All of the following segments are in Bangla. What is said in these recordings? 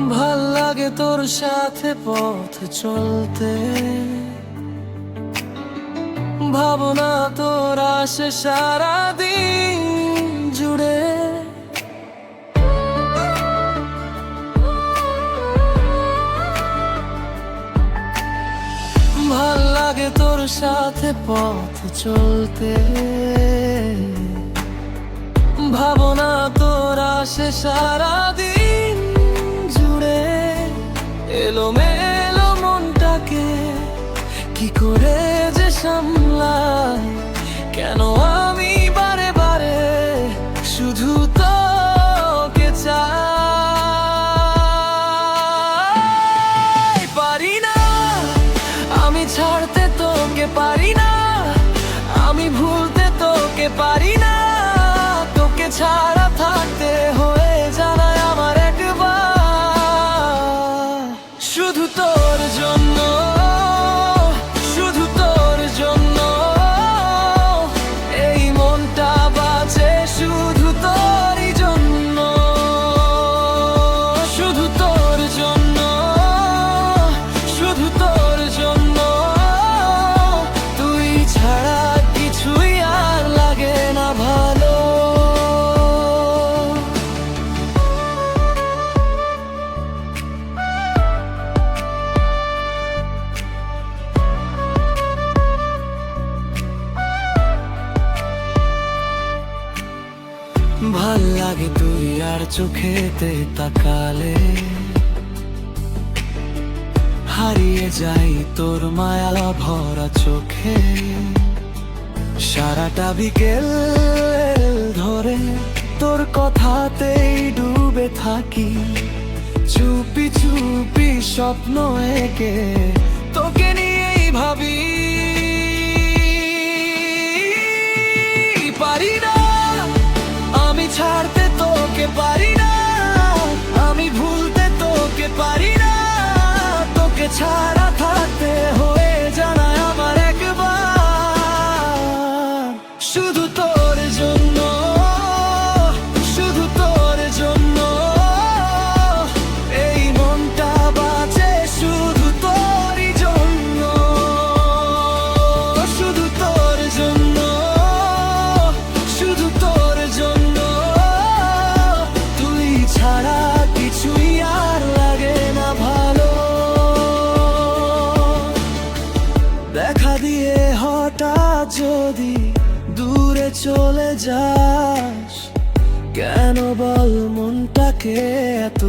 ভাল লাগে তোর সাথে পথ চলতে, ভাবনা তোর আসে সারাদিন জুড়ে। ভাল লাগে তোর সাথে পথ চলতে, ভাবনা তোর আসে সারাদিন জুড়ে। এলোমেলো মনটাকে কি করে যে সামলাই, কেন আমি বারে বারে শুধু তোকে চাই। পারি না আমি ছাড়তে তোকে, পারি না আমি ভুলতে তোকে, পারি না তোকে ছাড়া থাকতে। হয়ে জানায় আমার একবার শুধু তোর জন্য, শুধু তোর জন্য। এই মনটা বাজে শুধু তোরই জন্য, শুধু তোর জন্য, শুধু তোর জন্য। তুই ছাড়া কিছুই আর লাগে না ভালো। ভাল লাগে তুই আর চোখেতে তাকালে, হারিয়ে যাই তোর মায়া ভরা চোখে। সারাটা বিকেল ধরে তোর কথাতেই ডুবে থাকি, চুপি চুপি স্বপ্ন এঁকে তোকে নিয়েই ভাবি। পারি না আমি ছাড়তে তোকে, পারি না আমি ভুলতে তোকে, পারি না তোকে ছাড়া থাকতে। হয়ে জানায় আমার একবার শুধু তোর জন্য, শুধু তোর জন্য। এই মনটা বাজে শুধু তোরই জন্য, শুধু তোর জন্য, শুধু তোর জন্য। তুই ছাড়া কিছুই আর লাগে না ভালো। দেখা দিয়ে হঠাৎ যদি দূরে চলে যাস, কেন বল মনটাকে এত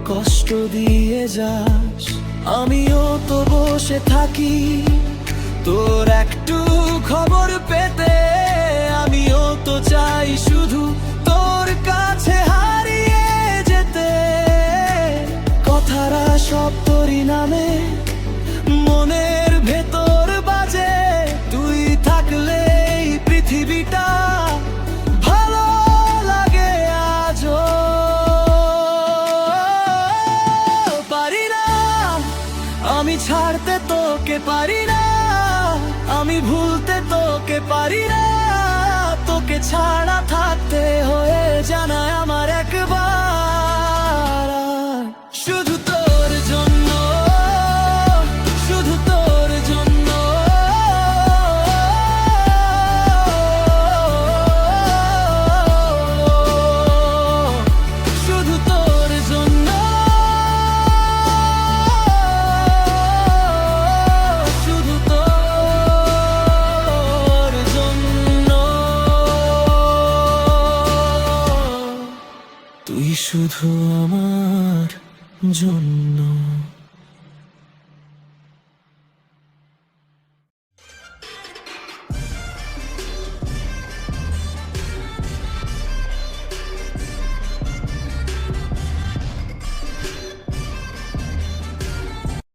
কষ্ট দিয়ে যাস। আমিও তো বসে থাকি তোর একটু খবর পেতে, আমিও তো চাই শুধু তোর কাছে হারিয়ে যেতে। কথারা সব তোরই নামে মনের ভেতর বাজে, তুই থাকলে এই পৃথিবীটা ভালো লাগে আজও। পারি না আমি ছাড়তে তোকে, পারি না আমি ভুলতে তোকে, পারি না তোকে ছাড়া থাকতে। হয়ে জানায় আমার একবার শুধু তোর জন্য, শুধু তোর জন্য। শুধু তোর জন্য, শুধু তোর জন্য। তুই শুধু আমার জন্য।